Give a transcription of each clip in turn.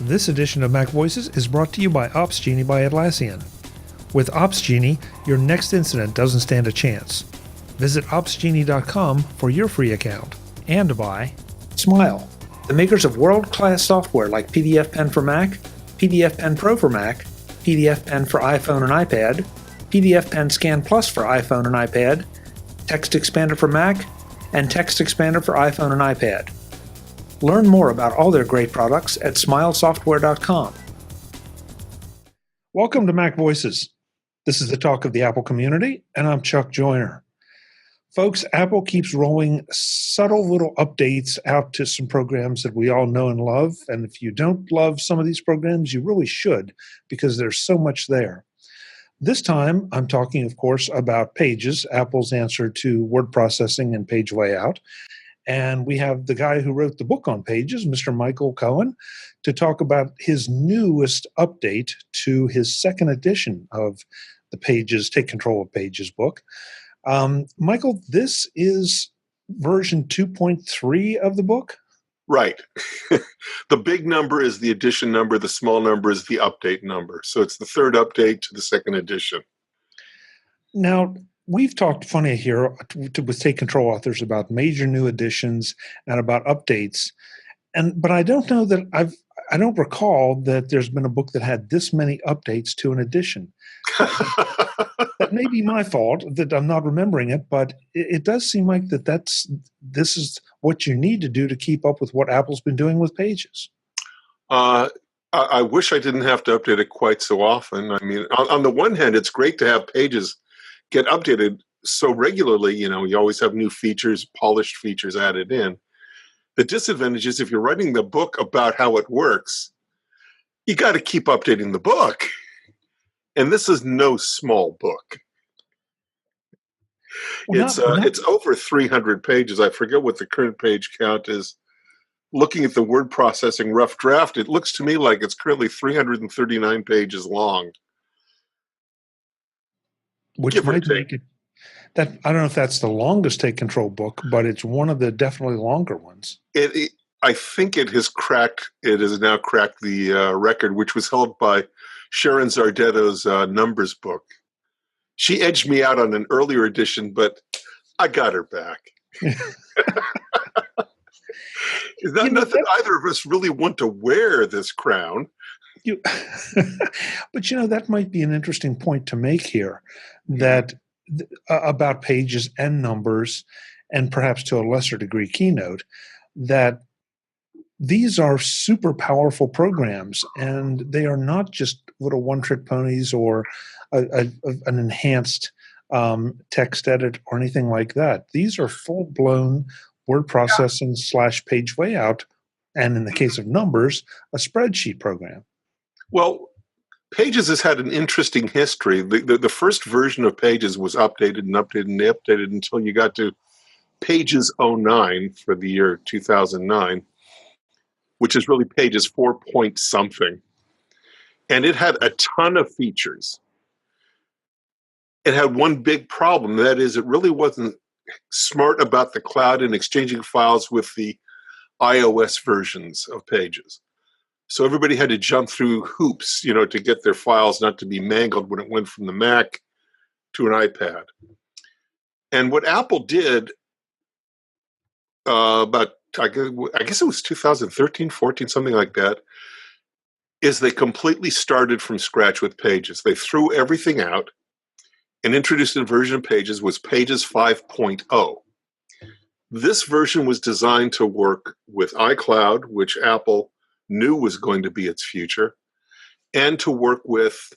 This edition of MacVoices is brought to you by Opsgenie by Atlassian. With Opsgenie, your next incident doesn't stand a chance. Visit opsgenie.com for your free account. And by Smile, the makers of world-class software like PDF Pen for Mac, PDF Pen Pro for Mac, PDF Pen for iPhone and iPad, PDF Pen Scan Plus for iPhone and iPad, Text Expander for Mac, and Text Expander for iPhone and iPad. Learn more about all their great products at smilesoftware.com. Welcome to Mac Voices. This is the talk of the Apple community, and I'm Chuck Joyner. Folks, Apple keeps rolling subtle little updates out to some programs that we all know and love, and if you don't love some of these programs, you really should, because there's so much there. This time, I'm talking, of course, about Pages, Apple's answer to word processing and page layout. And we have the guy who wrote the book on Pages, Mr. Michael Cohen, to talk about his newest update to his second edition of the Pages, Take Control of Pages book. Michael, this is version 2.3 of the book? Right. The big number is the edition number. The small number is the update number. So it's the third update to the second edition. Now, we've talked funny here with Take Control authors about major new additions and about updates. But I don't know that I don't recall that there's been a book that had this many updates to an edition. That may be my fault that I'm not remembering it, but it does seem like this is what you need to do to keep up with what Apple's been doing with Pages. I wish I didn't have to update it quite so often. I mean, on the one hand, it's great to have Pages get updated so regularly. You know, you always have new features, polished features added in. The disadvantage is if you're writing the book about how it works, you got to keep updating the book. And this is no small book. It's over 300 pages. I forget what the current page count is. Looking at the word processing rough draft, it looks to me like it's currently 339 pages long. Which might make it that I don't know if that's the longest Take Control book, but it's one of the definitely longer ones. I think it has now cracked the record, which was held by Sharon Zardetto's Numbers book. She edged me out on an earlier edition, but I got her back. Not that either of us really want to wear this crown. But that might be an interesting point to make here, that about Pages and Numbers, and perhaps to a lesser degree Keynote, that these are super powerful programs, and they are not just little one-trick ponies or an enhanced text edit or anything like that. These are full-blown word processing / page layout, and in the case of Numbers, a spreadsheet program. Well, Pages has had an interesting history. The first version of Pages was updated and updated and updated until you got to Pages 09 for the year 2009, which is really Pages 4 point something. And it had a ton of features. It had one big problem. That is, it really wasn't smart about the cloud and exchanging files with the iOS versions of Pages. So everybody had to jump through hoops, to get their files not to be mangled when it went from the Mac to an iPad. And what Apple did I guess it was 2013, 14, something like that, is they completely started from scratch with Pages. They threw everything out and introduced a version of Pages was Pages 5.0. This version was designed to work with iCloud, which Apple knew was going to be its future, and to work with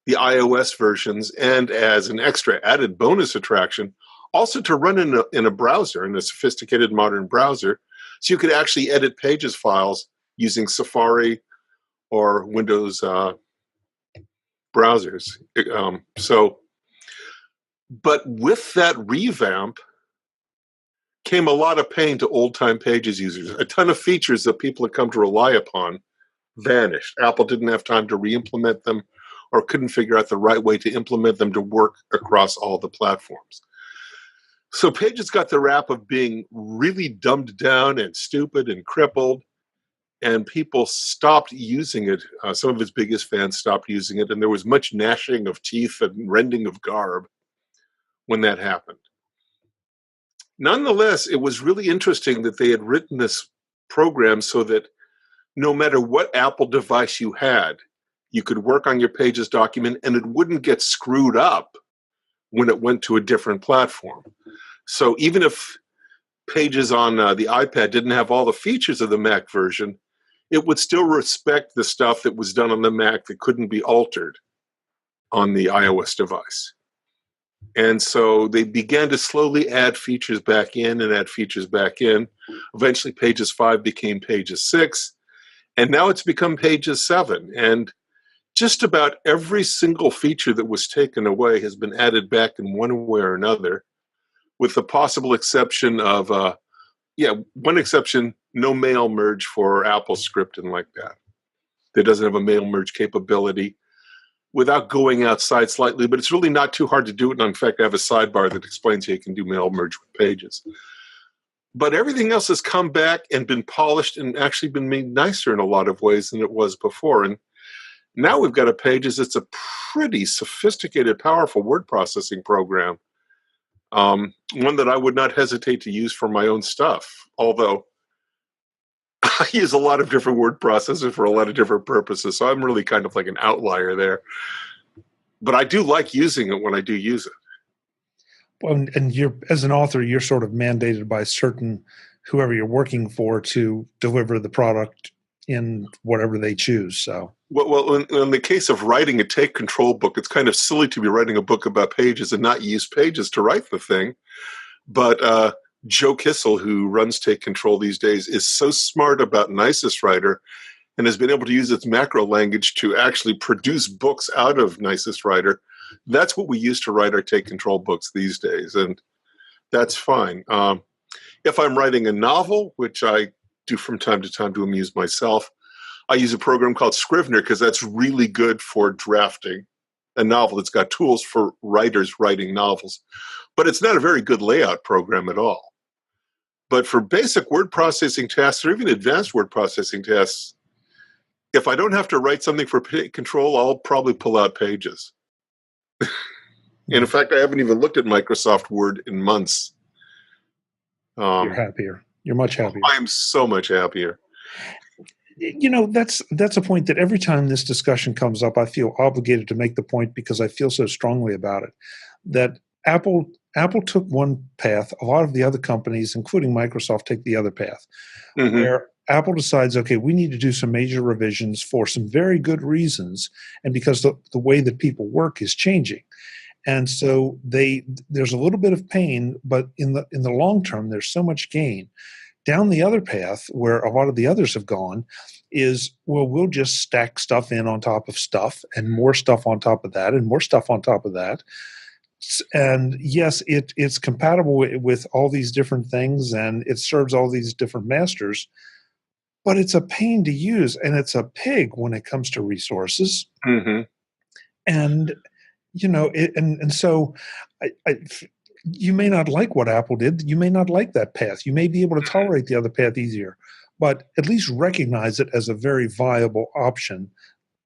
the iOS versions, and as an extra added bonus attraction, also to run in a browser, in a sophisticated modern browser, so you could actually edit Pages files using Safari or Windows browsers. But with that revamp came a lot of pain to old-time Pages users. A ton of features that people had come to rely upon vanished. Apple didn't have time to re-implement them or couldn't figure out the right way to implement them to work across all the platforms. So Pages got the rap of being really dumbed down and stupid and crippled. and people stopped using it. Some of its biggest fans stopped using it, and there was much gnashing of teeth and rending of garb when that happened. Nonetheless, it was really interesting that they had written this program so that no matter what Apple device you had, you could work on your Pages document and it wouldn't get screwed up when it went to a different platform. So even if Pages on the iPad didn't have all the features of the Mac version, it would still respect the stuff that was done on the Mac that couldn't be altered on the iOS device. And so they began to slowly add features back in and add features back in. Eventually, Pages 5 became Pages 6, and now it's become Pages 7. And just about every single feature that was taken away has been added back in one way or another, with the possible exception of, one exception, no mail merge for Apple scripting like that. That doesn't have a mail merge capability without going outside slightly, but it's really not too hard to do it. And in fact, I have a sidebar that explains how you can do mail merge with Pages. But everything else has come back and been polished and actually been made nicer in a lot of ways than it was before. And now we've got a Pages that's a pretty sophisticated, powerful word processing program. One that I would not hesitate to use for my own stuff, although I use a lot of different word processors for a lot of different purposes, so I'm really kind of like an outlier there. But I do like using it when I do use it. Well, and you're, as an author, you're sort of mandated by whoever you're working for to deliver the product in whatever they choose. So, well, in the case of writing a take control book, it's kind of silly to be writing a book about Pages and not use Pages to write the thing. But Joe Kissel, who runs Take Control these days, is so smart about Nicest Writer and has been able to use its macro language to actually produce books out of Nicest Writer. That's what we use to write our Take Control books these days, and that's fine. If I'm writing a novel, which I do from time to time to amuse myself, I use a program called Scrivener because that's really good for drafting a novel. It's got tools for writers writing novels, but it's not a very good layout program at all. But for basic word processing tasks or even advanced word processing tasks, if I don't have to write something for Take Control, I'll probably pull out Pages. And in fact, I haven't even looked at Microsoft Word in months. You're happier. You're much happier. I'm so much happier. You know, that's a point that every time this discussion comes up, I feel obligated to make the point because I feel so strongly about it, that Apple took one path, a lot of the other companies, including Microsoft, take the other path, where Apple decides, okay, we need to do some major revisions for some very good reasons, and because the way that people work is changing. And so there's a little bit of pain, but in the long term, there's so much gain. Down the other path, where a lot of the others have gone, is, well, we'll just stack stuff in on top of stuff and more stuff on top of that and more stuff on top of that. And yes, it's compatible with all these different things and it serves all these different masters, but it's a pain to use and it's a pig when it comes to resources. And, you know, so you may not like what Apple did. You may not like that path. You may be able to tolerate the other path easier, but at least recognize it as a very viable option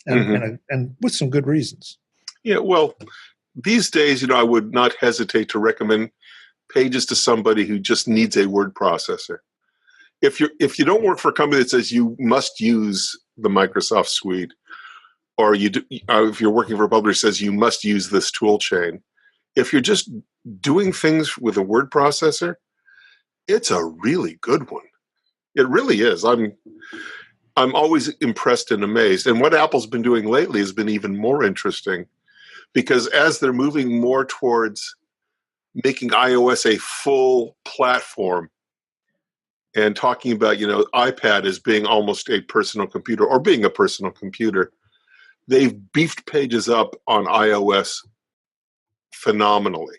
and with some good reasons. Yeah, well, these days, you know, I would not hesitate to recommend Pages to somebody who just needs a word processor. If you don't work for a company that says you must use the Microsoft suite, or if you're working for a publisher that says you must use this tool chain, if you're just doing things with a word processor, it's a really good one. It really is. I'm always impressed and amazed. And what Apple's been doing lately has been even more interesting, because as they're moving more towards making iOS a full platform and talking about, you know, iPad as being almost a personal computer or being a personal computer, they've beefed Pages up on iOS phenomenally.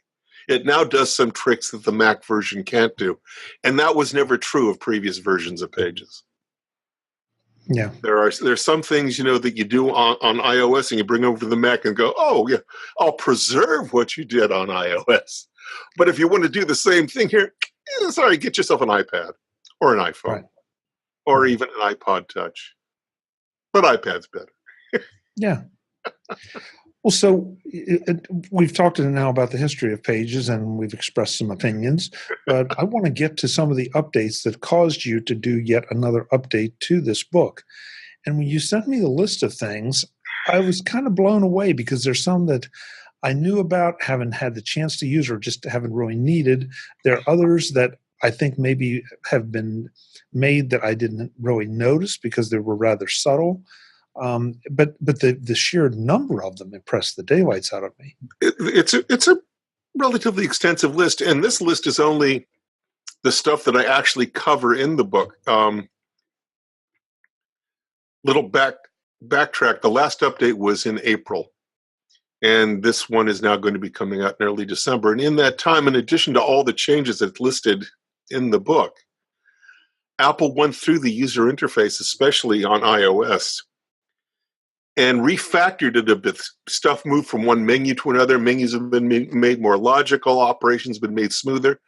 It now does some tricks that the Mac version can't do. And that was never true of previous versions of Pages. Yeah. There's some things, you know, that you do on iOS and you bring over to the Mac and go, oh, yeah, I'll preserve what you did on iOS. But if you want to do the same thing here, sorry, get yourself an iPad or an iPhone. Right. or even an iPod Touch. But iPad's better. Yeah. Well, so we've talked now about the history of Pages, and we've expressed some opinions, but I want to get to some of the updates that caused you to do yet another update to this book. And when you sent me the list of things, I was kind of blown away because there's some that I knew about, haven't had the chance to use, or just haven't really needed. There are others that I think maybe have been made that I didn't really notice because they were rather subtle. But the sheer number of them impressed the daylights out of me. It's a relatively extensive list, and this list is only the stuff that I actually cover in the book. Little backtrack. The last update was in April, and this one is now going to be coming out in early December. And in that time, in addition to all the changes that's listed in the book, Apple went through the user interface, especially on iOS, and refactored it a bit. Stuff moved from one menu to another. Menus have been made more logical. Operations have been made smoother.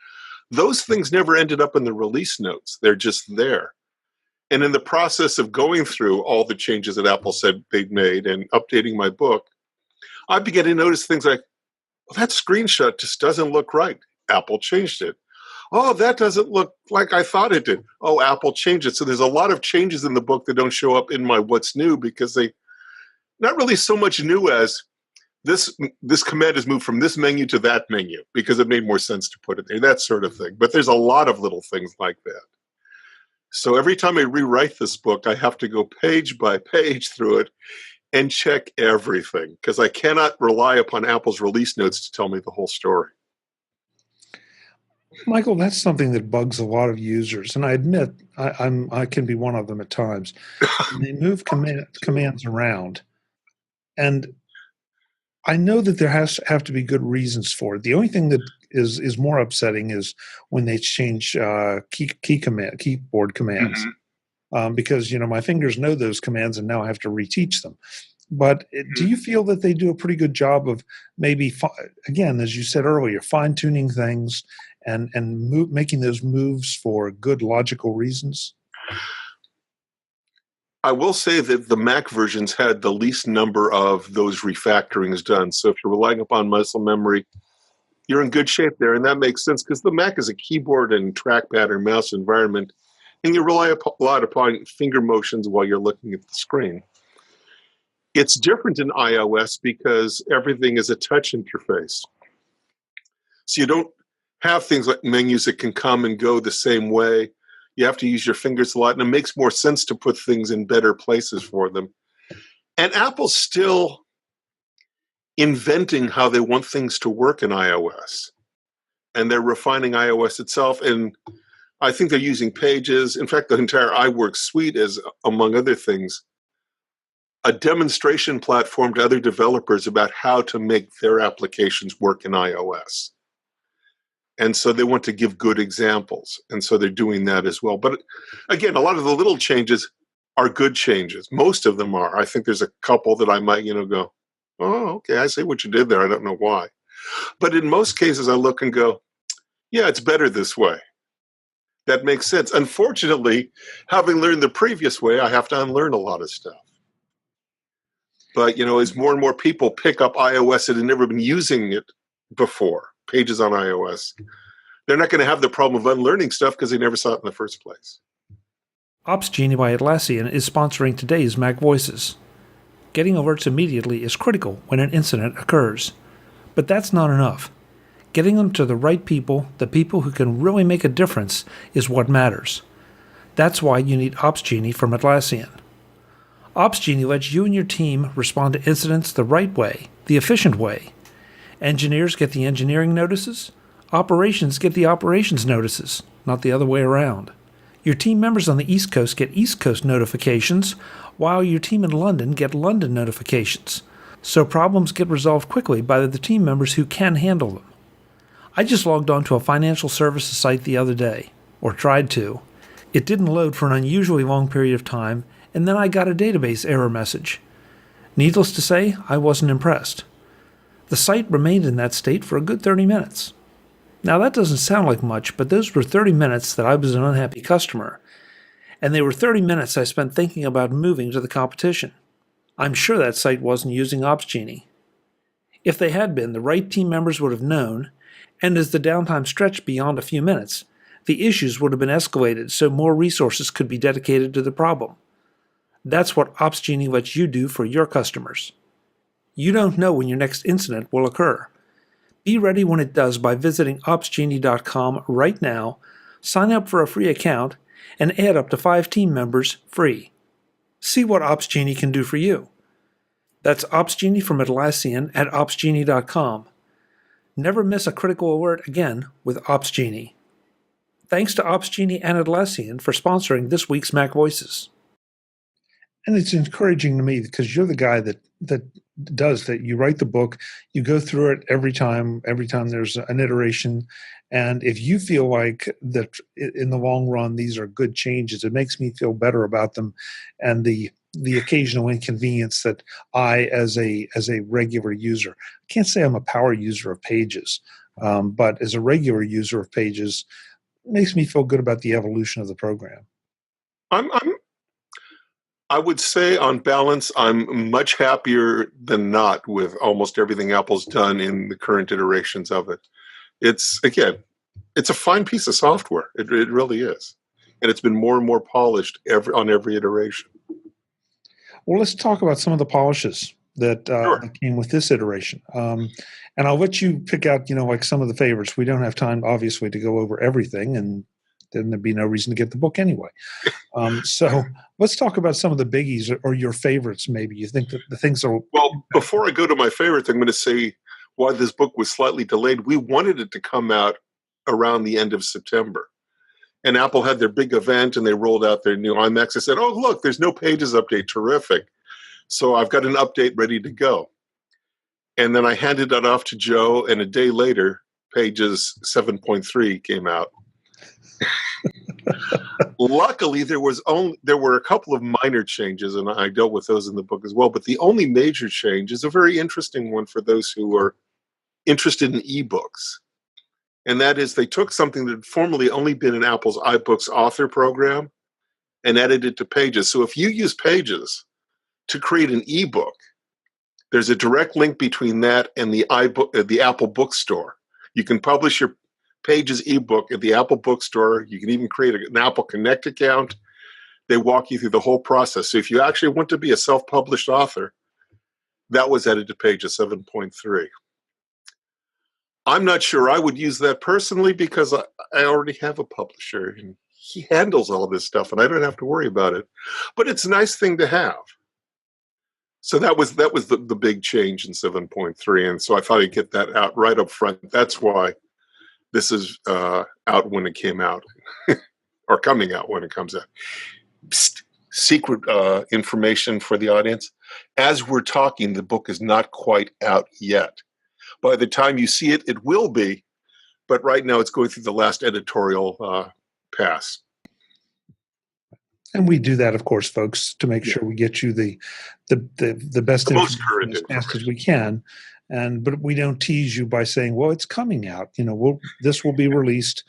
Those things never ended up in the release notes. They're just there. And in the process of going through all the changes that Apple said they'd made and updating my book, I began to notice things like, well, that screenshot just doesn't look right. Apple changed it. Oh, that doesn't look like I thought it did. Oh, Apple changed it. So there's a lot of changes in the book that don't show up in my what's new because they not really so much new as this command has moved from this menu to that menu because it made more sense to put it there, that sort of thing. But there's a lot of little things like that. So every time I rewrite this book, I have to go page by page through it and check everything because I cannot rely upon Apple's release notes to tell me the whole story. Michael, that's something that bugs a lot of users, and I admit I can be one of them at times. They move commands around, and I know that there have to be good reasons for it. The only thing that is more upsetting is when they change keyboard commands, because my fingers know those commands, and now I have to reteach them. But do you feel that they do a pretty good job of maybe, again, as you said earlier, fine-tuning things and making those moves for good logical reasons? I will say that the Mac versions had the least number of those refactorings done. So if you're relying upon muscle memory, you're in good shape there. And that makes sense because the Mac is a keyboard and trackpad or mouse environment, and you rely a lot upon finger motions while you're looking at the screen. It's different in iOS because everything is a touch interface. So you don't have things like menus that can come and go the same way. You have to use your fingers a lot, and it makes more sense to put things in better places for them. And Apple's still inventing how they want things to work in iOS. And they're refining iOS itself, and I think they're using Pages. In fact, the entire iWork suite is, among other things, a demonstration platform to other developers about how to make their applications work in iOS. And so they want to give good examples. And so they're doing that as well. But again, a lot of the little changes are good changes. Most of them are. I think there's a couple that I might, go, oh, okay, I see what you did there. I don't know why. But in most cases, I look and go, yeah, it's better this way. That makes sense. Unfortunately, having learned the previous way, I have to unlearn a lot of stuff. But, as more and more people pick up iOS that had never been using it before, Pages on iOS, they're not going to have the problem of unlearning stuff because they never saw it in the first place. Opsgenie by Atlassian is sponsoring today's MacVoices. Getting alerts immediately is critical when an incident occurs. But that's not enough. Getting them to the right people, the people who can really make a difference, is what matters. That's why you need Opsgenie from Atlassian. Opsgenie lets you and your team respond to incidents the right way, the efficient way. Engineers get the engineering notices. Operations get the operations notices, not the other way around. Your team members on the East Coast get East Coast notifications, while your team in London get London notifications. So problems get resolved quickly by the team members who can handle them. I just logged on to a financial services site the other day, or tried to. It didn't load for an unusually long period of time, and then I got a database error message. Needless to say, I wasn't impressed. The site remained in that state for a good 30 minutes. Now that doesn't sound like much, but those were 30 minutes that I was an unhappy customer. and they were 30 minutes I spent thinking about moving to the competition. I'm sure that site wasn't using Opsgenie. If they had been, the right team members would have known, and as the downtime stretched beyond a few minutes, the issues would have been escalated so more resources could be dedicated to the problem. That's what Opsgenie lets you do for your customers. You don't know when your next incident will occur. Be ready when it does by visiting opsgenie.com right now, sign up for a free account, and add up to 5 team members free. See what Opsgenie can do for you. That's Opsgenie from Atlassian at opsgenie.com. Never miss a critical alert again with Opsgenie. Thanks to Opsgenie and Atlassian for sponsoring this week's MacVoices. And it's encouraging to me because you're the guy that does that. You write the book, you go through it every time there's an iteration. And if you feel like that in the long run, these are good changes, it makes me feel better about them. And the occasional inconvenience that I, as a regular user, I can't say I'm a power user of Pages, but as a regular user of Pages, it makes me feel good about the evolution of the program. I would say on balance, I'm much happier than not with almost everything Apple's done in the current iterations of it. It's a fine piece of software. It really is. And it's been more and more polished on every iteration. Well, let's talk about some of the polishes that Sure. came with this iteration. And I'll let you pick out, like some of the favorites. We don't have time, obviously, to go over everything, and then there'd be no reason to get the book anyway. So let's talk about some of the biggies or your favorites, maybe. You think that the things are... Well, before I go to my favorites, I'm going to say why this book was slightly delayed. We wanted it to come out around the end of September. And Apple had their big event, and they rolled out their new iMacs. I said, oh, look, there's no Pages update. Terrific. So I've got an update ready to go. And then I handed that off to Joe, and a day later, Pages 7.3 came out. Luckily, there were a couple of minor changes, and I dealt with those in the book as well. But the only major change is a very interesting one for those who are interested in ebooks. And that is they took something that had formerly only been in Apple's iBooks author program and added it to Pages. So if you use Pages to create an ebook, there's a direct link between that and the Apple Bookstore. You can publish your Pages ebook at the Apple Bookstore. You can even create an Apple Connect account. They walk you through the whole process. So if you actually want to be a self-published author, that was added to Pages 7.3. I'm not sure I would use that personally because I already have a publisher and he handles all this stuff and I don't have to worry about it. But it's a nice thing to have. So that was the big change in 7.3. And so I thought I'd get that out right up front. That's why this is out when it came out, or coming out when it comes out. Psst, secret information for the audience. As we're talking, the book is not quite out yet. By the time you see it, it will be. But right now it's going through the last editorial pass. And we do that, of course, folks, to make sure we get you the best information as fast as we can. But we don't tease you by saying, well, it's coming out. This will be released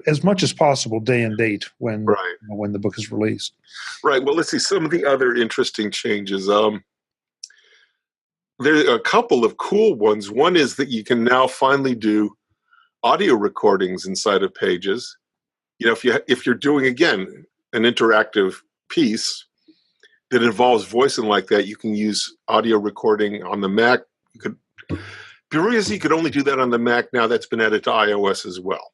as much as possible, day and date when the book is released. Right. Well, let's see some of the other interesting changes. There are a couple of cool ones. One is that you can now finally do audio recordings inside of Pages. If you're doing, again, an interactive piece that involves voicing like that, you can use audio recording on the Mac. You could only do that on the Mac. Now that's been added to iOS as well.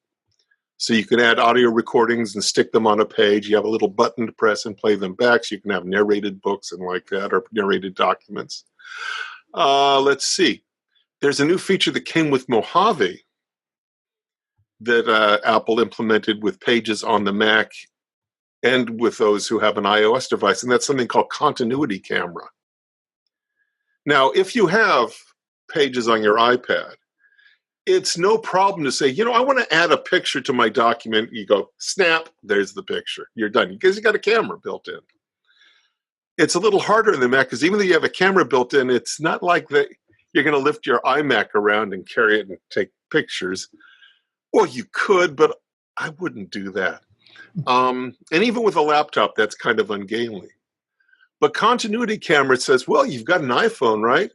So you can add audio recordings and stick them on a page. You have a little button to press and play them back. So you can have narrated books and like that, or narrated documents. Let's see. There's a new feature that came with Mojave that Apple implemented with Pages on the Mac and with those who have an iOS device, and that's something called Continuity Camera. Now, if you have Pages on your iPad, it's no problem to say, I want to add a picture to my document. You go, snap, there's the picture. You're done because you got a camera built in. It's a little harder in the Mac because even though you have a camera built in, it's not like that you're going to lift your iMac around and carry it and take pictures. Well, you could, but I wouldn't do that. And even with a laptop, that's kind of ungainly. But continuity camera says, well, you've got an iPhone, right?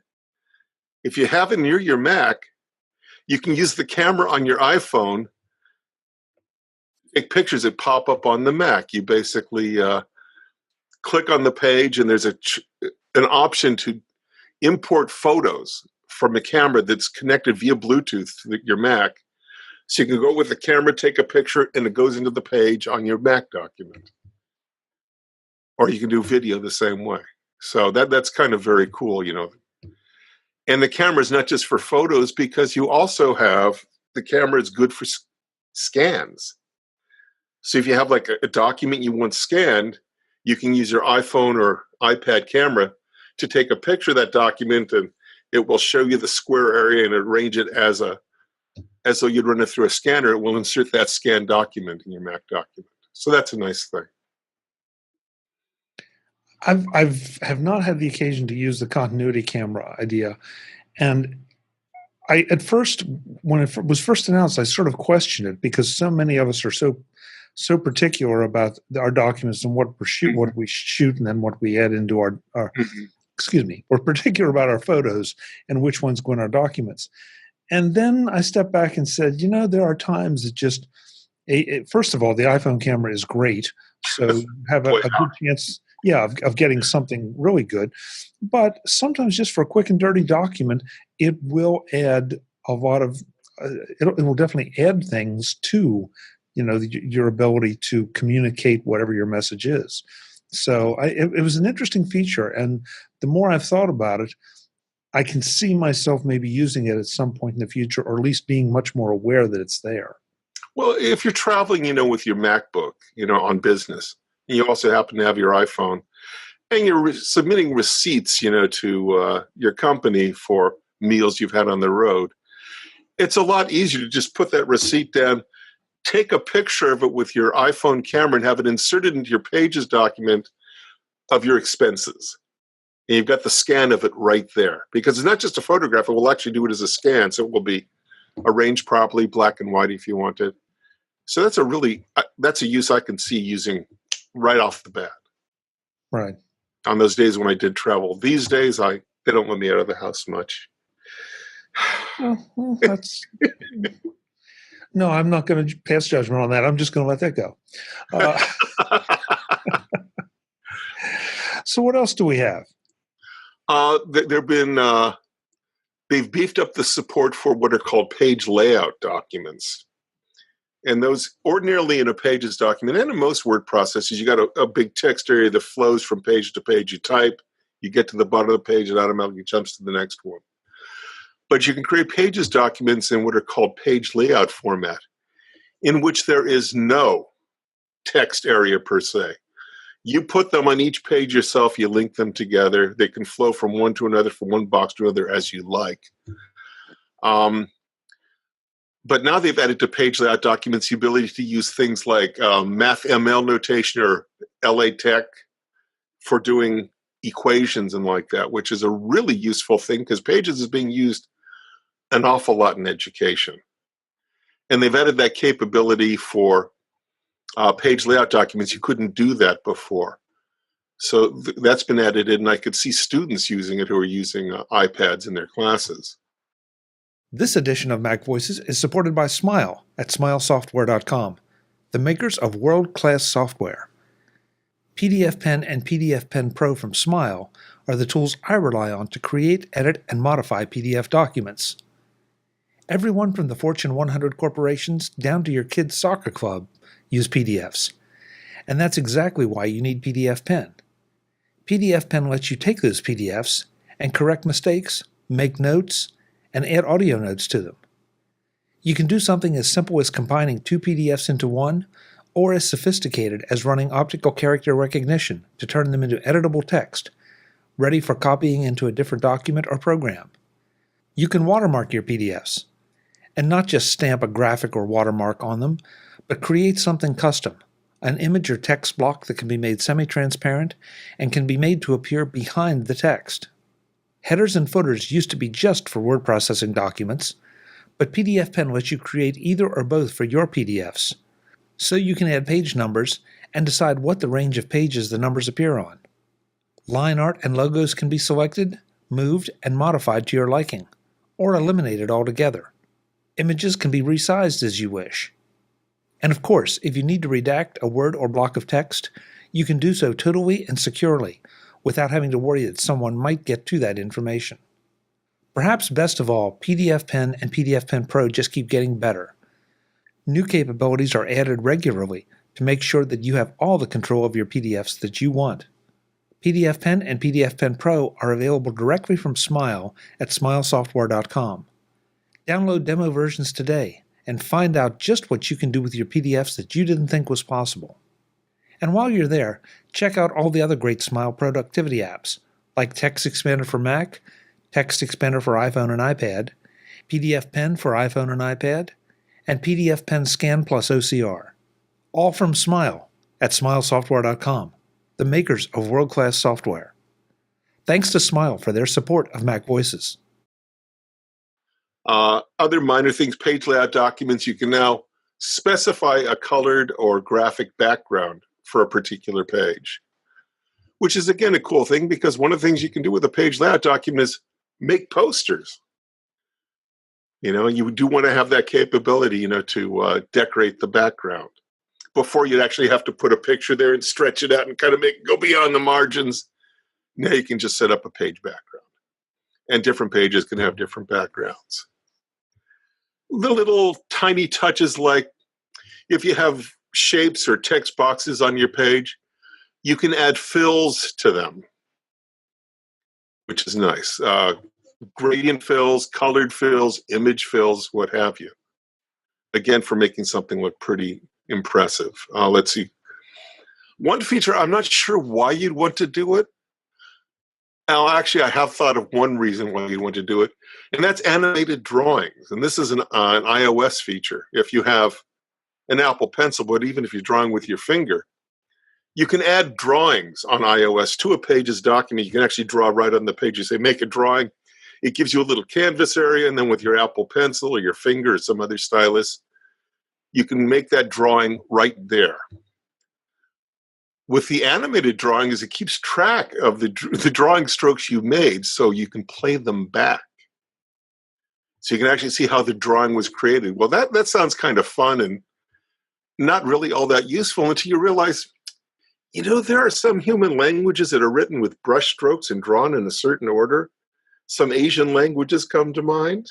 If you have it near your Mac, you can use the camera on your iPhone, take pictures that pop up on the Mac. You basically click on the page, and there's an option to import photos from a camera that's connected via Bluetooth to your Mac. So you can go with the camera, take a picture, and it goes into the page on your Mac document. Or you can do video the same way. So that's kind of very cool, you know. And the camera is not just for photos, because you also have, the camera is good for scans. So if you have like a document you want scanned, you can use your iPhone or iPad camera to take a picture of that document, and it will show you the square area and arrange it as though you'd run it through a scanner. It will insert that scanned document in your Mac document. So that's a nice thing. I've not had the occasion to use the continuity camera idea, and I at first, when it was first announced, I sort of questioned it, because so many of us are so particular about our documents and what we shoot and then what we add into our we're particular about our photos and which ones go in our documents. And then I stepped back and said, you know, there are times that just first of all, the iPhone camera is great, so you have a good chance of getting something really good. But sometimes just for a quick and dirty document, it will add a lot of it will definitely add things to, you know, your ability to communicate whatever your message is. So it was an interesting feature, and the more I've thought about it, I can see myself maybe using it at some point in the future, or at least being much more aware that it's there. Well, if you're traveling, you know, with your MacBook, you know, on business, and you also happen to have your iPhone, and you're submitting receipts, you know, to your company for meals you've had on the road, it's a lot easier to just put that receipt down, take a picture of it with your iPhone camera, and have it inserted into your Pages document of your expenses. And you've got the scan of it right there, because it's not just a photograph. It will actually do it as a scan, so it will be arranged properly, black and white if you want it. So that's a use I can see using right off the bat. Right. On those days when I did travel. These days, they don't let me out of the house much. Well, that's no, I'm not going to pass judgment on that. I'm just going to let that go. So what else do we have? They've beefed up the support for what are called page layout documents. And those, ordinarily in a Pages document and in most word processors, you got a big text area that flows from page to page. You type, you get to the bottom of the page, it automatically jumps to the next one. But you can create Pages documents in what are called page layout format, in which there is no text area per se. You put them on each page yourself, you link them together. They can flow from one to another, from one box to another as you like. But now they've added to page layout documents the ability to use things like MathML notation or LaTeX for doing equations and like that, which is a really useful thing, because Pages is being used an awful lot in education. And they've added that capability for page layout documents. You couldn't do that before. So that's been added in, and I could see students using it who are using iPads in their classes. This edition of MacVoices is supported by Smile at smilesoftware.com, the makers of world-class software. PDF Pen and PDF Pen Pro from Smile are the tools I rely on to create, edit, and modify PDF documents. Everyone from the Fortune 100 corporations down to your kid's soccer club use PDFs. And that's exactly why you need PDF Pen. PDF Pen lets you take those PDFs and correct mistakes, make notes, and add audio notes to them. You can do something as simple as combining two PDFs into one, or as sophisticated as running optical character recognition to turn them into editable text, ready for copying into a different document or program. You can watermark your PDFs, and not just stamp a graphic or watermark on them, but create something custom, an image or text block that can be made semi-transparent and can be made to appear behind the text. Headers and footers used to be just for word processing documents, but PDF Pen lets you create either or both for your PDFs. so you can add page numbers and decide what the range of pages the numbers appear on. Line art and logos can be selected, moved, and modified to your liking, or eliminated altogether. Images can be resized as you wish. And of course, if you need to redact a word or block of text, you can do so totally and securely, without having to worry that someone might get to that information. Perhaps best of all, PDF Pen and PDF Pen Pro just keep getting better. New capabilities are added regularly to make sure that you have all the control of your PDFs that you want. PDF Pen and PDF Pen Pro are available directly from Smile at smilesoftware.com. Download demo versions today and find out just what you can do with your PDFs that you didn't think was possible. And while you're there, check out all the other great Smile productivity apps, like Text Expander for Mac, Text Expander for iPhone and iPad, PDF Pen for iPhone and iPad, and PDF Pen Scan plus OCR. All from Smile at smilesoftware.com, the makers of world-class software. Thanks to Smile for their support of MacVoices. Other minor things, page layout documents, you can now specify a colored or graphic background for a particular page, which is, again, a cool thing because one of the things you can do with a page layout document is make posters. You do want to have that capability, to decorate the background before you actually have to put a picture there and stretch it out and kind of make it go beyond the margins. Now you can just set up a page background, and different pages can have different backgrounds. The little tiny touches, like if you have shapes or text boxes on your page, you can add fills to them, which is nice. Gradient fills, colored fills, image fills, what have you. Again, for making something look pretty impressive. Let's see. One feature, I'm not sure why you'd want to do it. Now, actually, I have thought of one reason why you'd want to do it, and that's animated drawings. And this is an iOS feature. If you have an Apple Pencil, but even if you're drawing with your finger, you can add drawings on iOS to a Pages document. You can actually draw right on the page. You say, make a drawing. It gives you a little canvas area, and then with your Apple Pencil or your finger or some other stylus, you can make that drawing right there. With the animated drawings, it keeps track of the drawing strokes you made, so you can play them back. So you can actually see how the drawing was created. Well, that sounds kind of fun and not really all that useful until you realize, there are some human languages that are written with brush strokes and drawn in a certain order. Some Asian languages come to mind.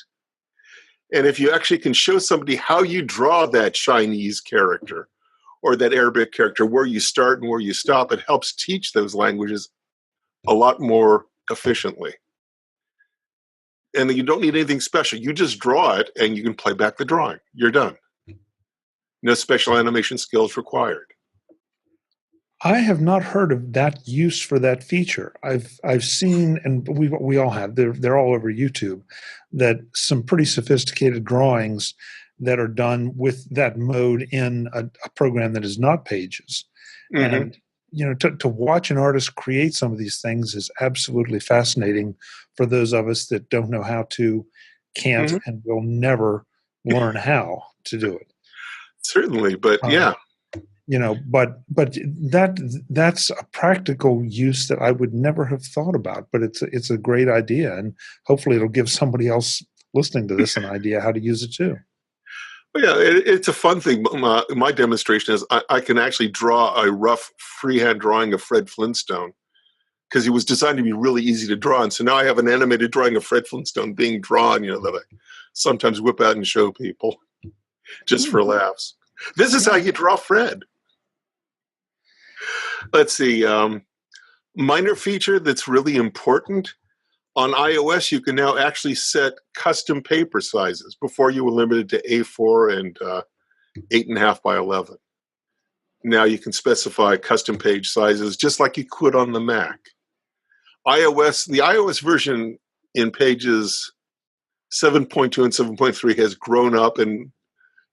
And if you actually can show somebody how you draw that Chinese character or that Arabic character, where you start and where you stop, it helps teach those languages a lot more efficiently. And you don't need anything special. You just draw it and you can play back the drawing. You're done. No special animation skills required. I have not heard of that use for that feature. I've seen, and we all have. They're all over YouTube. That some pretty sophisticated drawings that are done with that mode in a program that is not Pages. Mm-hmm. And to watch an artist create some of these things is absolutely fascinating for those of us that don't know how to, can't, mm-hmm. and will never learn how to do it. Certainly, but yeah. But that's a practical use that I would never have thought about. But it's a great idea, and hopefully it'll give somebody else listening to this an idea how to use it too. Well, yeah, it's a fun thing. My demonstration is I can actually draw a rough freehand drawing of Fred Flintstone because he was designed to be really easy to draw. And so now I have an animated drawing of Fred Flintstone being drawn, that I sometimes whip out and show people just for laughs. This is how you draw Fred. Let's see. Minor feature that's really important. On iOS, you can now actually set custom paper sizes. Before, you were limited to A4 and 8.5 by 11. Now you can specify custom page sizes just like you could on the Mac. The iOS version in Pages 7.2 and 7.3 has grown up and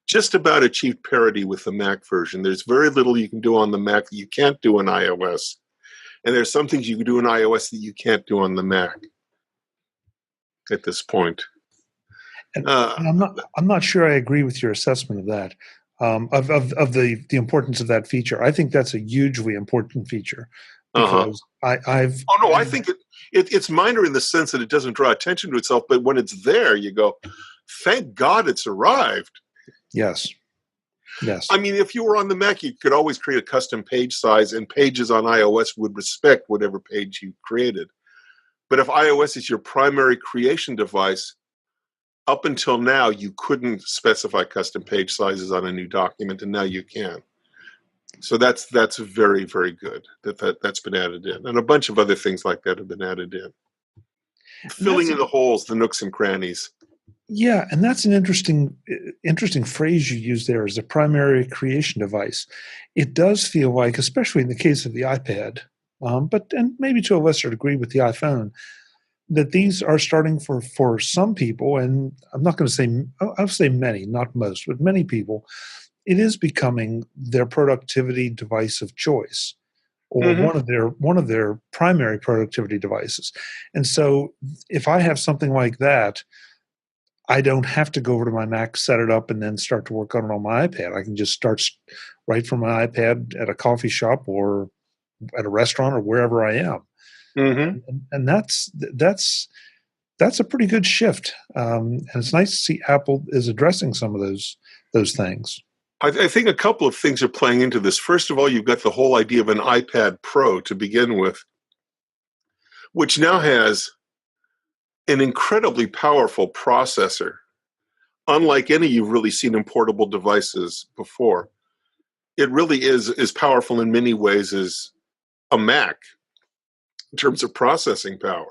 just about achieved parity with the Mac version. There's very little you can do on the Mac that you can't do on iOS. And there's some things you can do in iOS that you can't do on the Mac at this point. And I'm not sure I agree with your assessment of that. of the importance of that feature. I think that's a hugely important feature Uh-huh. because I've Oh no, I think it's minor in the sense that it doesn't draw attention to itself, but when it's there, you go, "Thank God it's arrived." yes, yes, I mean, if you were on the Mac, you could always create a custom page size, and Pages on iOS would respect whatever page you created. But if iOS is your primary creation device, up until now, you couldn't specify custom page sizes on a new document, and now you can. So that's very, very good that's been added in. And a bunch of other things like that have been added in. and Filling in the holes, the nooks and crannies. yeah, and that's an interesting phrase you use there as a primary creation device. It does feel like, especially in the case of the iPad, but and maybe to a lesser degree with the iPhone, that these are starting for some people, and I'm not going to say I'll say many, not most, but many people, it is becoming their productivity device of choice or Mm-hmm. one of their primary productivity devices. And so if I have something like that, I don't have to go over to my Mac, set it up, and then start to work on it on my iPad. I can just start right from my iPad at a coffee shop or at a restaurant or wherever I am. Mm-hmm. And that's a pretty good shift. And it's nice to see Apple is addressing some of those things. I think a couple of things are playing into this. First of all, you've got the whole idea of an iPad Pro to begin with, which now has an incredibly powerful processor, unlike any you've really seen in portable devices before. It really is as powerful in many ways as a Mac in terms of processing power.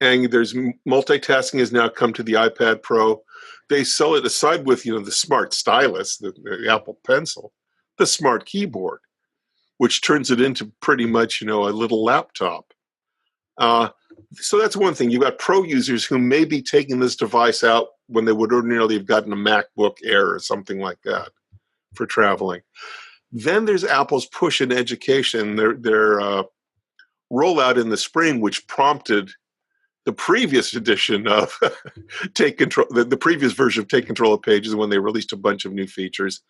And there's multitasking has now come to the iPad Pro. They sell it aside with the smart stylus, the Apple Pencil, the smart keyboard, which turns it into pretty much a little laptop. So that's one thing. You've got pro users who may be taking this device out when they would ordinarily have gotten a MacBook Air or something like that for traveling. Then there's Apple's push in education, their rollout in the spring, which prompted the previous edition of Take Control, the previous version of Take Control of Pages, when they released a bunch of new features,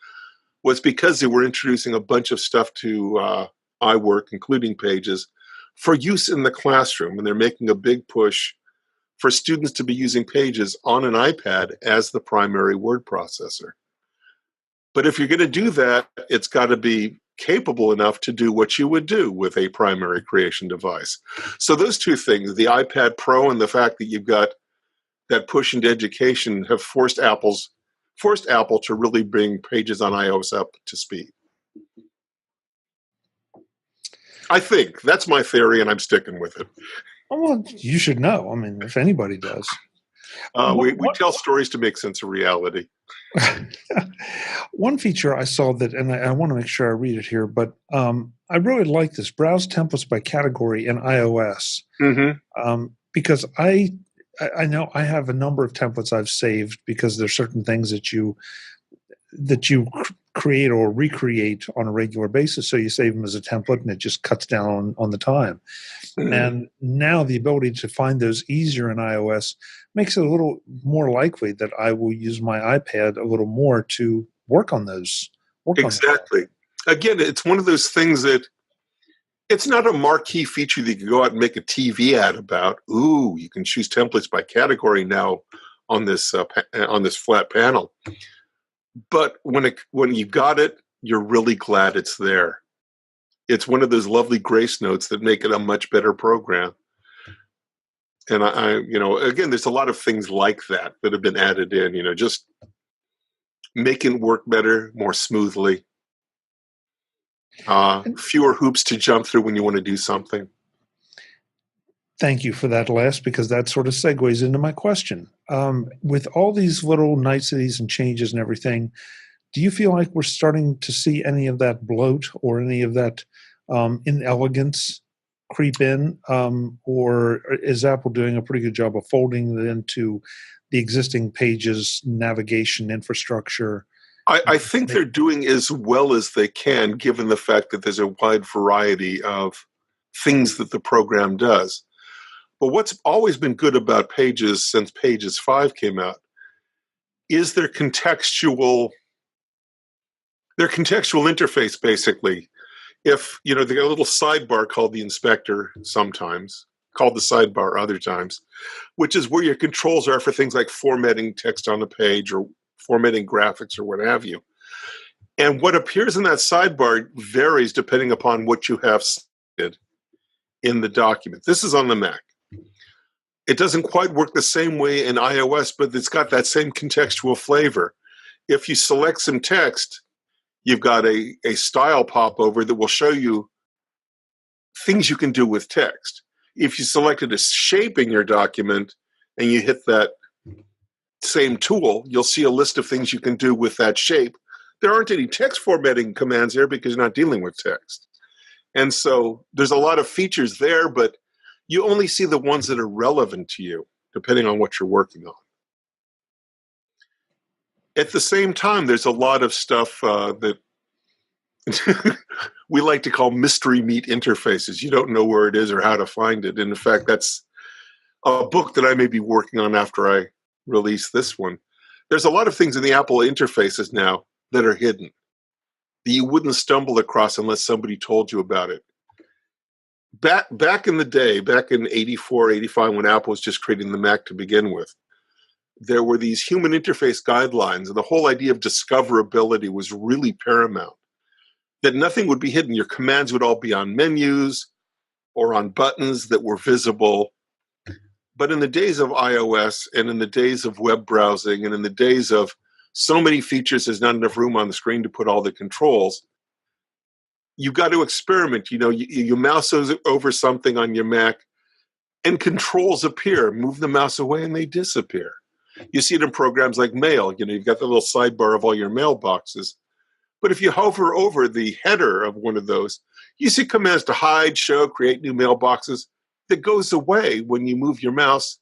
was because they were introducing a bunch of stuff to iWork, including Pages, for use in the classroom. And they're making a big push for students to be using Pages on an iPad as the primary word processor. But if you're going to do that, it's got to be capable enough to do what you would do with a primary creation device. So those two things, the iPad Pro and the fact that you've got that push into education, have forced Apple to really bring Pages on iOS up to speed. I think that's my theory, and I'm sticking with it. Well, you should know. I mean, if anybody does. We tell stories to make sense of reality. One feature I saw that, and I want to make sure I read it here, but I really like this: browse templates by category in iOS. Mm-hmm. Because I know I have a number of templates I've saved because there's certain things that you create or recreate on a regular basis. So you save them as a template, and it just cuts down on the time. Mm-hmm. And now the ability to find those easier in iOS makes it a little more likely that I will use my iPad a little more to work on those. Exactly. Again, it's one of those things that it's not a marquee feature that you can go out and make a TV ad about. Ooh, you can choose templates by category now on this flat panel. But when you got it, you're really glad it's there. It's one of those lovely grace notes that make it a much better program. And again, there's a lot of things like that have been added in. Just making it work better, more smoothly. Fewer hoops to jump through when you want to do something. Thank you for that last, because that sort of segues into my question. With all these little niceties and changes and everything, do you feel like we're starting to see any of that bloat or any of that inelegance creep in? Or is Apple doing a pretty good job of folding it into the existing Pages navigation infrastructure? I think they're doing as well as they can, given the fact that there's a wide variety of things that the program does. But what's always been good about Pages since Pages 5 came out is their contextual Their contextual interface, basically. If, they got a little sidebar called the inspector sometimes, called the sidebar other times, which is where your controls are for things like formatting text on the page or formatting graphics or what have you. And what appears in that sidebar varies depending upon what you have selected in the document. This is on the Mac. It doesn't quite work the same way in iOS, but it's got that same contextual flavor. If you select some text, you've got a style popover that will show you things you can do with text. If you selected a shape in your document and you hit that same tool, you'll see a list of things you can do with that shape. There aren't any text formatting commands there because you're not dealing with text. And so there's a lot of features there, but you only see the ones that are relevant to you, depending on what you're working on. At the same time, there's a lot of stuff that we like to call mystery meat interfaces. You don't know where it is or how to find it. And in fact, that's a book that I may be working on after I release this one. There's a lot of things in the Apple interfaces now that are hidden, that you wouldn't stumble across unless somebody told you about it. Back in the day, back in 84, 85, when Apple was just creating the Mac to begin with, there were these human interface guidelines, and the whole idea of discoverability was really paramount, that nothing would be hidden. Your commands would all be on menus or on buttons that were visible. But in the days of iOS and in the days of web browsing and in the days of so many features, there's not enough room on the screen to put all the controls, you've got to experiment. You mouse over something on your Mac and controls appear. Move the mouse away and they disappear. You see it in programs like Mail. You've got the little sidebar of all your mailboxes. But if you hover over the header of one of those, you see commands to hide, show, create new mailboxes that goes away when you move your mouse.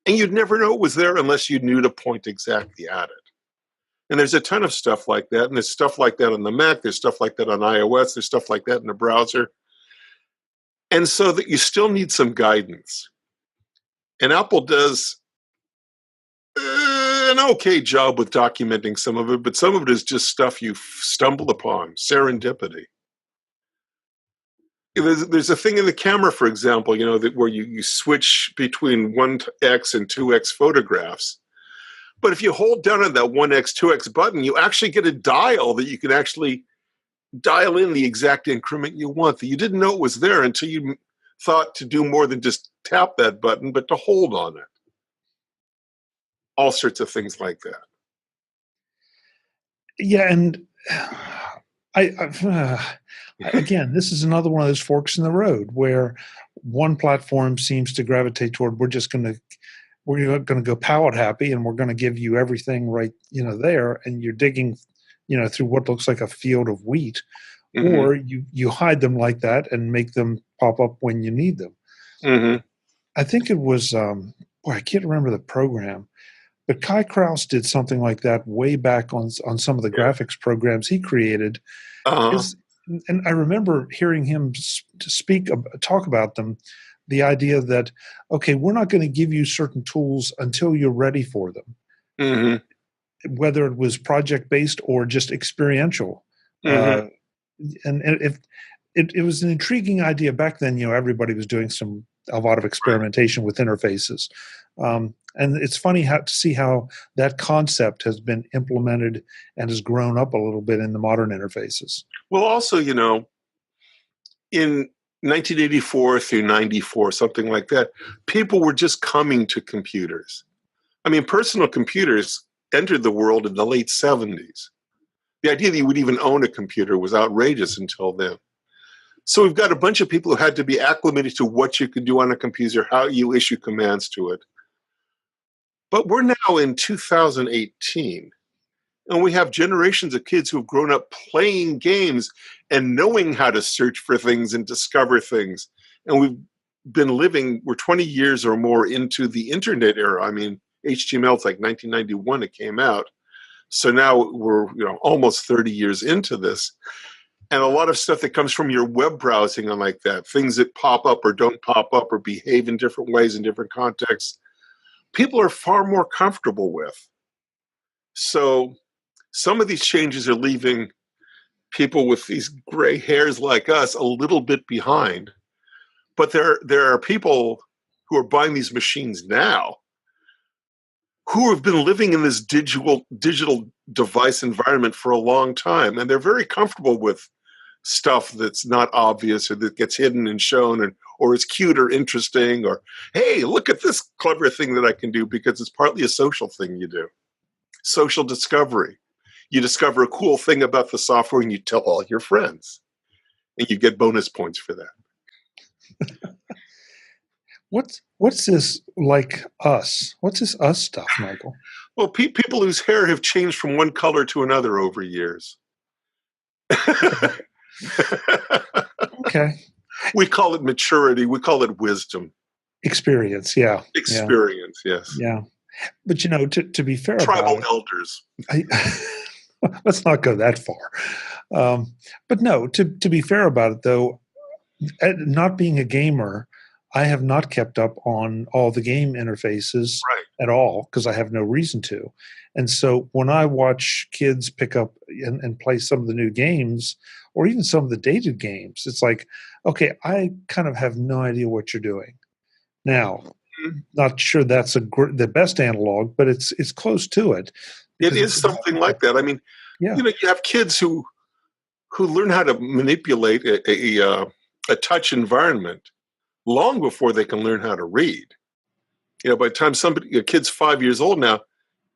And you'd never know it was there unless you knew to point exactly at it. And there's a ton of stuff like that. And there's stuff like that on the Mac. There's stuff like that on iOS. There's stuff like that in the browser. And so that you still need some guidance. And Apple does an okay job with documenting some of it, but some of it is just stuff you stumbled upon, serendipity. There's a thing in the camera, for example, that where you switch between 1x and 2x photographs. But if you hold down on that 1x, 2x button, you actually get a dial that you can actually dial in the exact increment you want. That you didn't know it was there until you thought to do more than just tap that button, but to hold on it. All sorts of things like that. Yeah, and again, this is another one of those forks in the road where one platform seems to gravitate toward we're going to go palette happy and we're going to give you everything right there, and you're digging through what looks like a field of wheat, mm-hmm. or you hide them like that and make them pop up when you need them. Mm-hmm. I think it was I can't remember the program, but Kai Krause did something like that way back on some of the graphics programs he created. Uh-huh. And I remember hearing him talk about them, the idea that, okay, we're not going to give you certain tools until you're ready for them, mm-hmm. whether it was project-based or just experiential. Mm-hmm. And if it was an intriguing idea back then, everybody was doing a lot of experimentation with interfaces. And it's funny to see how that concept has been implemented and has grown up a little bit in the modern interfaces. Well, also, in 1984 through 94, something like that, people were just coming to computers. I mean, personal computers entered the world in the late 70s. The idea that you would even own a computer was outrageous until then. So we've got a bunch of people who had to be acclimated to what you could do on a computer, how you issue commands to it. But we're now in 2018, and we have generations of kids who have grown up playing games and knowing how to search for things and discover things. And we're 20 years or more into the internet era. I mean, HTML, it's like 1991 it came out. So now we're almost 30 years into this. And a lot of stuff that comes from your web browsing and like that, things that pop up or don't pop up or behave in different ways in different contexts, people are far more comfortable with. So some of these changes are leaving people with these gray hairs like us a little bit behind. But there are people who are buying these machines now who have been living in this digital device environment for a long time, and they're very comfortable with stuff that's not obvious or that gets hidden and shown, or is cute or interesting, or hey, look at this clever thing that I can do, because it's partly a social thing you do. Social discovery. You discover a cool thing about the software and you tell all your friends, and you get bonus points for that. What's this like us? What's this us stuff, Michael? Well, people whose hair have changed from one color to another over years. Okay. We call it maturity. We call it wisdom. Experience, yeah. Experience, yes. Yeah. But, to be fair Tribal about elders. Let's not go that far. But no, to be fair about it, though, not being a gamer, I have not kept up on all the game interfaces at all, because I have no reason to. And so when I watch kids pick up and play some of the new games, or even some of the dated games, it's like, okay, I kind of have no idea what you're doing. Now, not sure that's the best analog, but it's close to it. It is something like that. I mean, you have kids who learn how to manipulate a touch environment long before they can learn how to read. By the time a kid's 5 years old now,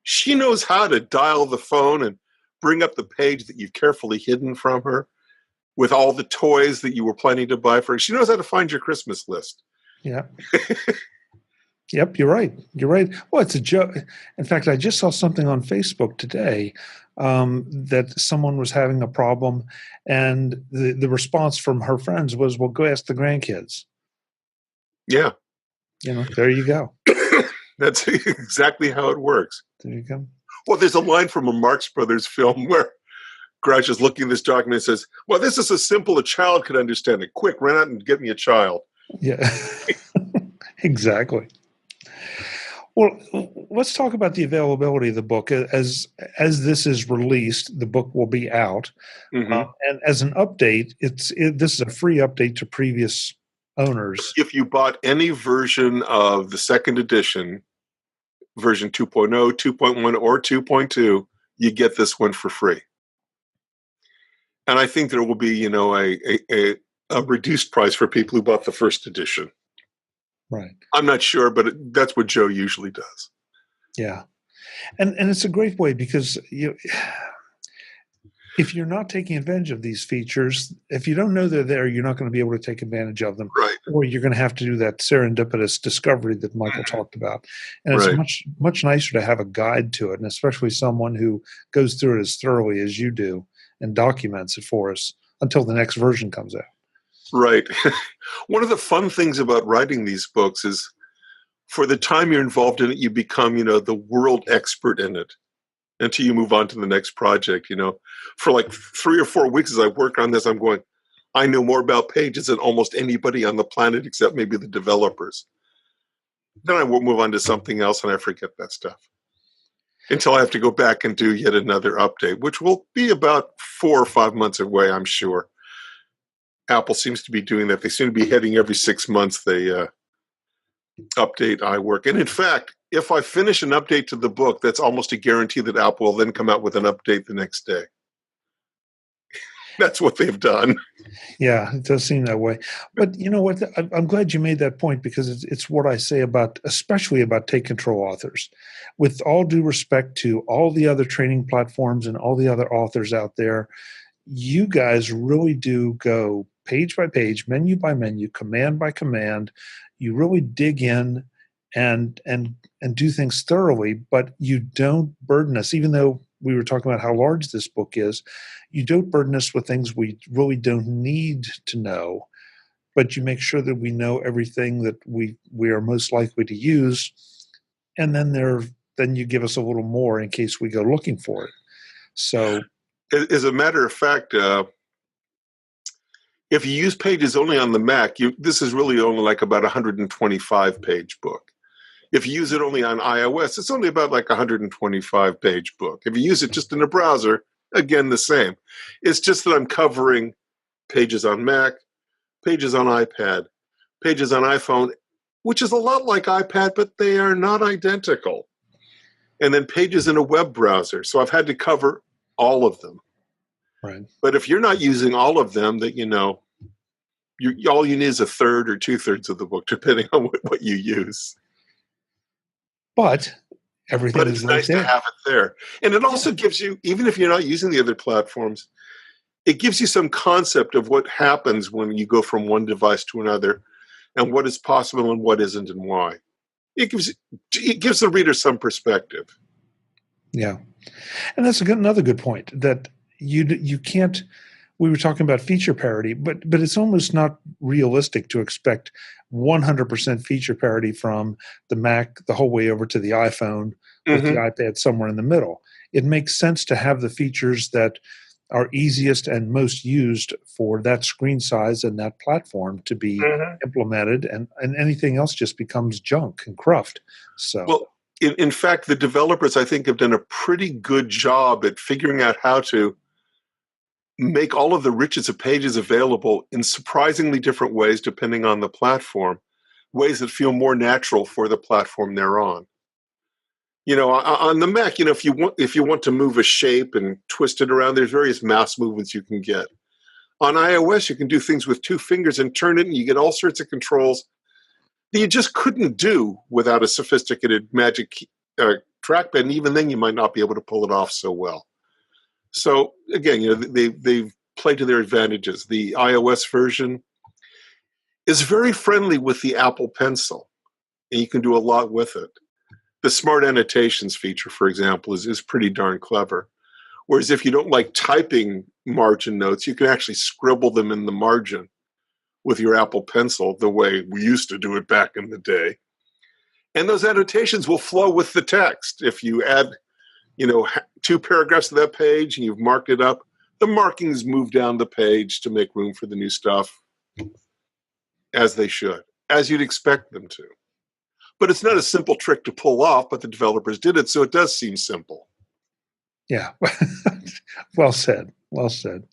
she knows how to dial the phone and bring up the page that you've carefully hidden from her with all the toys that you were planning to buy for her. She knows how to find your Christmas list. Yeah. Yep, you're right. You're right. Well, it's a joke. In fact, I just saw something on Facebook today that someone was having a problem, and the response from her friends was, well, go ask the grandkids. Yeah. There you go. That's exactly how it works. There you go. Well, there's a line from a Marx Brothers film where Grouch is looking at this document and says, well, this is as simple a child could understand it. Quick, run out and get me a child. Yeah, exactly. Well, let's talk about the availability of the book. As this is released, the book will be out. Mm-hmm. And as an update, this is a free update to previous owners. If you bought any version of the second edition, version 2.0, 2.1, or 2.2, you get this one for free. And I think there will be, a reduced price for people who bought the first edition. Right. I'm not sure, but that's what Joe usually does. Yeah. And it's a great way, because if you're not taking advantage of these features, if you don't know they're there, you're not going to be able to take advantage of them. Right. Or you're going to have to do that serendipitous discovery that Michael talked about. And it's much, much nicer to have a guide to it, and especially someone who goes through it as thoroughly as you do and documents it for us until the next version comes out. Right. One of the fun things about writing these books is, for the time you're involved in it, you become, the world expert in it until you move on to the next project. For like 3 or 4 weeks as I work on this, I'm going, I know more about Pages than almost anybody on the planet except maybe the developers. Then I will move on to something else and I forget that stuff until I have to go back and do yet another update, which will be about 4 or 5 months away, I'm sure. Apple seems to be doing that. They seem to be heading every 6 months. They update iWork. And in fact, if I finish an update to the book, that's almost a guarantee that Apple will then come out with an update the next day. That's what they've done. Yeah, it does seem that way. But you know what? I'm glad you made that point, because it's what I say especially about Take Control authors. With all due respect to all the other training platforms and all the other authors out there, you guys really do go page by page, menu by menu, command by command. You really dig in and do things thoroughly, but you don't burden us. Even though we were talking about how large this book is, you don't burden us with things we really don't need to know, but you make sure that we know everything that we are most likely to use, and then you give us a little more in case we go looking for it. So, as a matter of fact, if you use Pages only on the Mac, this is really only like about a 125-page book. If you use it only on iOS, it's only about like a 125-page book. If you use it just in a browser, Again, the same. It's just that I'm covering Pages on Mac, Pages on iPad, Pages on iPhone, which is a lot like iPad, but they are not identical. And then Pages in a web browser. So I've had to cover all of them. Right. But if you're not using all of them, that all you need is a third or 2/3 of the book, depending on what you use. But everything But is it's right nice there. to have it there. And it also gives you, even if you're not using the other platforms, it gives you some concept of what happens when you go from one device to another and what is possible and what isn't and why. It gives the reader some perspective. Yeah. And that's another good point, that you can't. We were talking about feature parity, but it's almost not realistic to expect 100% feature parity from the Mac the whole way over to the iPhone with the iPad somewhere in the middle. It makes sense to have the features that are easiest and most used for that screen size and that platform to be implemented, and anything else just becomes junk and cruft. So, well, in fact, the developers, I think, have done a pretty good job at figuring out how to make all of the riches of Pages available in surprisingly different ways depending on the platform, ways that feel more natural for the platform they're on. On the Mac, if you want to move a shape and twist it around, there's various mouse movements you can get. On iOS, you can do things with 2 fingers and turn it, and you get all sorts of controls that you just couldn't do without a sophisticated Magic trackpad, and even then you might not be able to pull it off so well. So again, they've played to their advantages. The iOS version is very friendly with the Apple Pencil, and you can do a lot with it. The Smart Annotations feature, for example, is pretty darn clever. Whereas if you don't like typing margin notes, you can actually scribble them in the margin with your Apple Pencil the way we used to do it back in the day. And those annotations will flow with the text. If you add 2 paragraphs to that page and you've marked it up, the markings move down the page to make room for the new stuff, as they should, as you'd expect them to. But it's not a simple trick to pull off, but the developers did it, so it does seem simple. Yeah. Well said. Well said.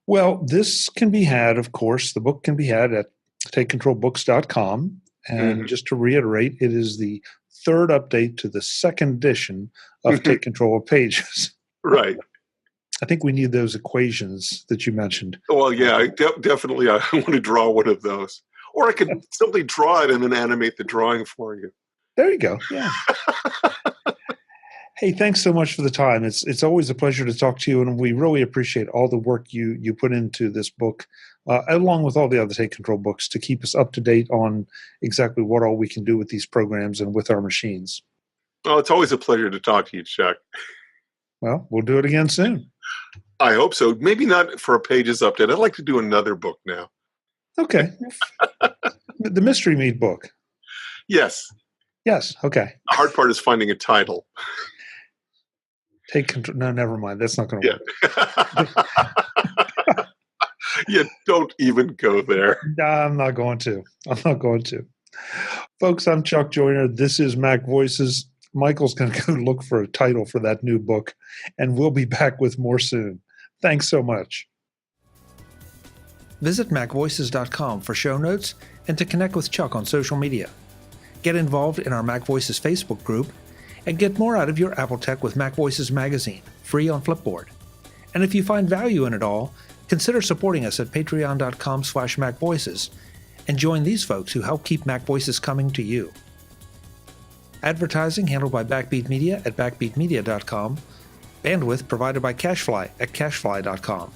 Well, this can be had, of course, the book can be had at takecontrolbooks.com. And just to reiterate, it is the 3rd update to the 2nd edition of Take Control of Pages. Right. I think we need those equations that you mentioned. Well, yeah, definitely. I want to draw one of those. Or I could simply draw it and then animate the drawing for you. There you go. Yeah. Hey, thanks so much for the time. It's always a pleasure to talk to you, and we really appreciate all the work you put into this book, along with all the other Take Control books, to keep us up to date on exactly what all we can do with these programs and with our machines. Well, it's always a pleasure to talk to you, Chuck. Well, we'll do it again soon. I hope so. Maybe not for a Pages update. I'd like to do another book now. Okay. The Mystery Meat book. Yes. Yes. Okay. The hard part is finding a title. Take control. No, never mind. That's not going to work. Yeah, don't even go there. No, I'm not going to. Folks, I'm Chuck Joyner. This is MacVoices. Michael's going to go look for a title for that new book, and we'll be back with more soon. Thanks so much. Visit MacVoices.com for show notes and to connect with Chuck on social media. Get involved in our MacVoices Facebook group and get more out of your Apple tech with MacVoices magazine, free on Flipboard. And if you find value in it all, consider supporting us at patreon.com/MacVoices and join these folks who help keep MacVoices coming to you. Advertising handled by Backbeat Media at backbeatmedia.com. Bandwidth provided by CashFly at cashfly.com.